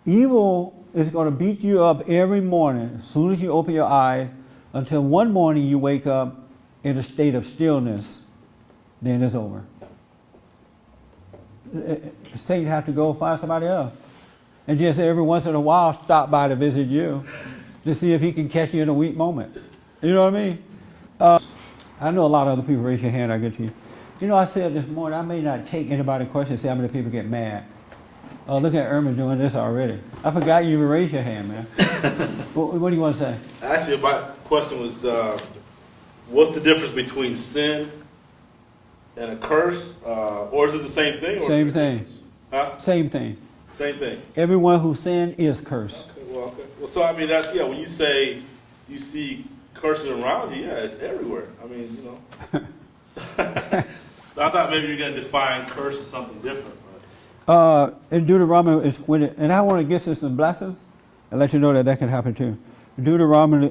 Evil is going to beat you up every morning as soon as you open your eyes until one morning you wake up in a state of stillness. Then it's over. Satan have to go find somebody else. And just every once in a while stop by to visit you to see if he can catch you in a weak moment. You know what I mean? I know a lot of other people. Raise your hand, I'll get to you. You know, I said this morning, I may not take anybody's question and see how many people get mad. Oh, look at Irma doing this already. I forgot you even raised your hand, man. What do you want to say? Actually, my question was, what's the difference between sin and a curse? Or is it the same thing? Or same thing. Huh? Same thing. Same thing. Everyone who sinned is cursed. Okay. Well, so I mean, that's, yeah, when you say you see cursing around you, yeah, it's everywhere. I mean, you know. So I thought maybe you're going to define curse as something different. In Deuteronomy, and I want to get to some blessings and let you know that can happen too. Deuteronomy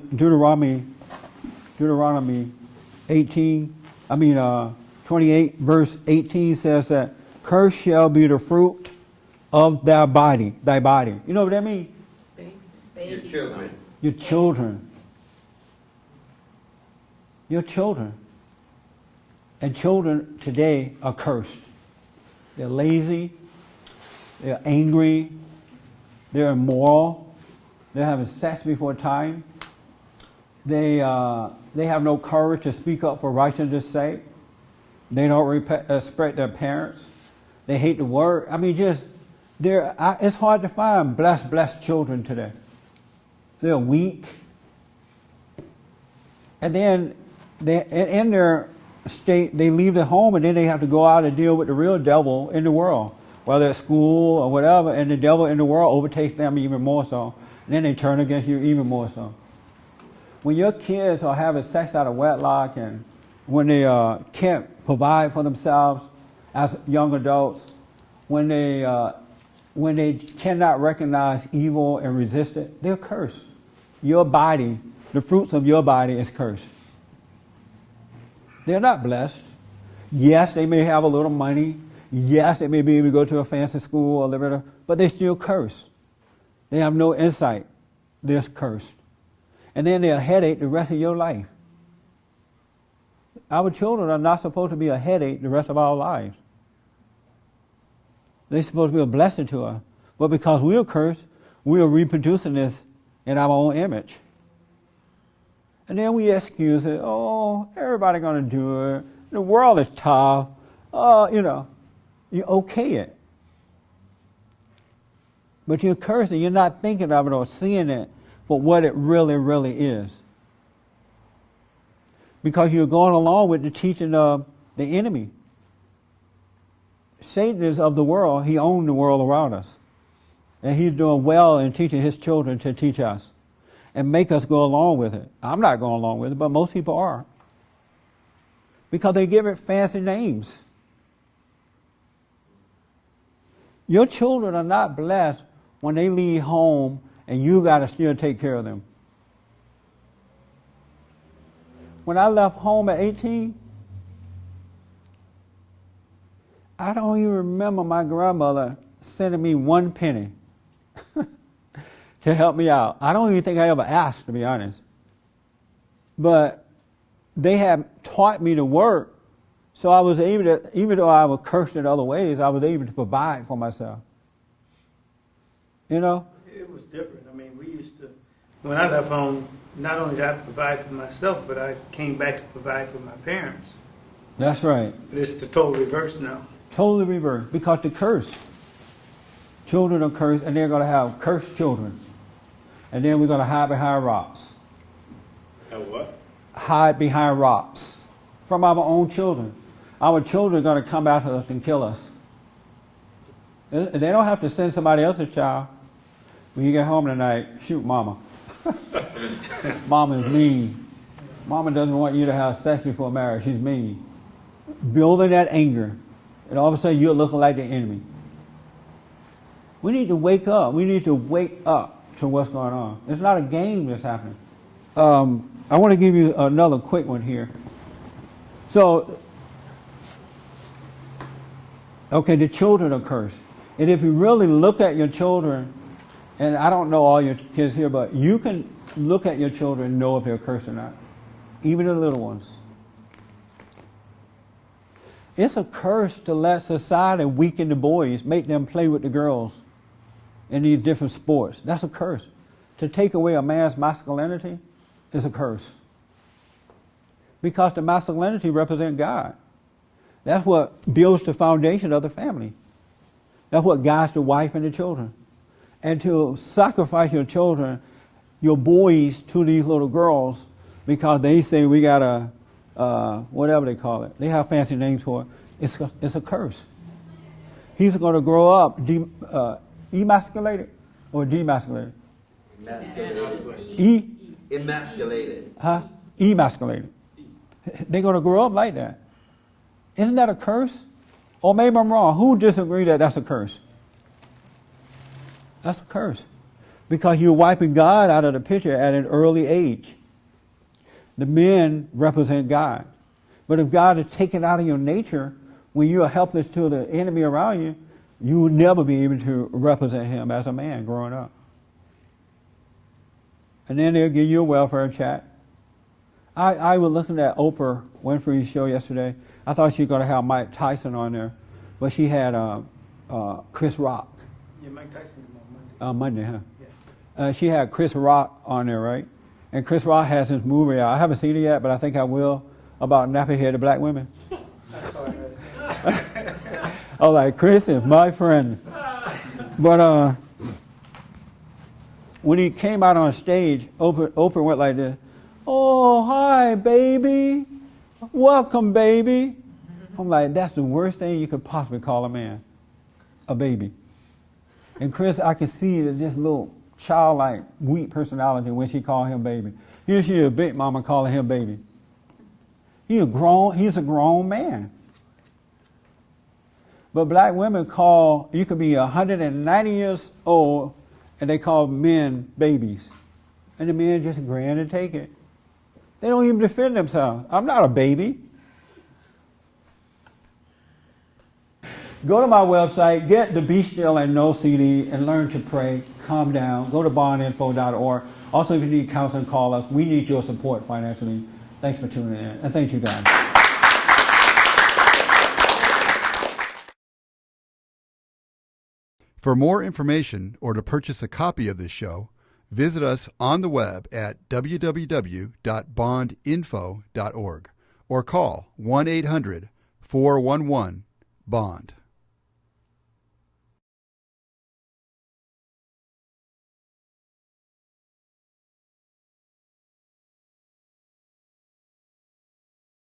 28, verse 18 says that curse shall be the fruit of thy body. You know what that means? Your children. Your children. Your children. And children today are cursed. They're lazy. They're angry. They're immoral. They're having sex before time. They have no courage to speak up for righteousness' sake. They don't respect their parents. They hate the word. I mean, it's hard to find blessed children today. They're weak. And then in their state, they leave the home and then they have to go out and deal with the real devil in the world, whether it's school or whatever, and the devil in the world overtakes them even more so. And then they turn against you even more so. When your kids are having sex out of wedlock and when they can't provide for themselves as young adults, when they cannot recognize evil and resist it, they're cursed. Your body, the fruits of your body is cursed. They're not blessed. Yes, they may have a little money. Yes, they may be able to go to a fancy school or whatever, but they're still cursed. They have no insight. They're cursed. And then they're a headache the rest of your life. Our children are not supposed to be a headache the rest of our lives. They're supposed to be a blessing to us. But because we're cursed, we are reproducing this in our own image. And then we excuse it. Oh, everybody's going to do it. The world is tough. You okay it. But you're cursing. You're not thinking of it or seeing it for what it really, really is. Because you're going along with the teaching of the enemy. Satan is of the world. He owns the world around us. And he's doing well in teaching his children to teach us and make us go along with it. I'm not going along with it, but most people are. Because they give it fancy names. Your children are not blessed when they leave home and you got to still take care of them. When I left home at 18, I don't even remember my grandmother sending me one penny to help me out. I don't even think I ever asked, to be honest. But they had taught me to work, so I was able to, even though I was cursed in other ways, I was able to provide for myself. You know? It was different. I mean, we used to, when I left home, not only did I provide for myself, but I came back to provide for my parents. That's right. It's the total reverse now. Totally reverse, because the curse. Children are cursed, and they're going to have cursed children. And then we're going to hide behind rocks. Have what? Hide behind rocks from our own children. Our children are going to come after us and kill us. They don't have to send somebody else's child. When you get home tonight, shoot mama. Mama is mean. Mama doesn't want you to have sex before marriage. She's mean. Building that anger. And all of a sudden you're looking like the enemy. We need to wake up. We need to wake up to what's going on. It's not a game that's happening. I want to give you another quick one here. So, okay, the children are cursed. And if you really look at your children And I don't know all your kids here, but you can look at your children and know if they're cursed or not, even the little ones. It's a curse to let society weaken the boys, make them play with the girls in these different sports. That's a curse. To take away a man's masculinity is a curse. Because the masculinity represents God. That's what builds the foundation of the family. That's what guides the wife and the children. And to sacrifice your children, your boys, to these little girls because they say we got a, whatever they call it. They have fancy names for it. It's a curse. He's going to grow up emasculated or demasculated? Emasculated. Emasculated. Huh? Emasculated. They're going to grow up like that. Isn't that a curse? Or maybe I'm wrong. Who disagrees that that's a curse? That's a curse. Because you're wiping God out of the picture at an early age. The men represent God. But if God is taken out of your nature, when you are helpless to the enemy around you, you will never be able to represent him as a man growing up. And then they'll give you a welfare check. I was looking at Oprah Winfrey's show yesterday. I thought she was going to have Mike Tyson on there, but she had Chris Rock. Yeah, Mike Tyson on Monday. Monday, huh? Yeah. She had Chris Rock on there, right? And Chris Rock has this movie out. I haven't seen it yet, but I think I will, about nappy-headed black women. I was like, Chris is my friend. But when he came out on stage, Oprah went like this. Oh, hi, baby. Welcome, baby. I'm like, that's the worst thing you could possibly call a man, a baby. And Chris, I could see this little childlike, weak personality when she called him baby. Here she is, big mama calling him baby. He's a grown man. But black women you could be 190 years old and they call men babies. And the men just grin and take it. They don't even defend themselves. I'm not a baby. Go to my website, get the Be Still and Know CD, and learn to pray, calm down. Go to bondinfo.org. Also, if you need counseling, call us. We need your support financially. Thanks for tuning in, and thank you, guys. For more information or to purchase a copy of this show, visit us on the web at www.bondinfo.org or call 1-800-411-BOND.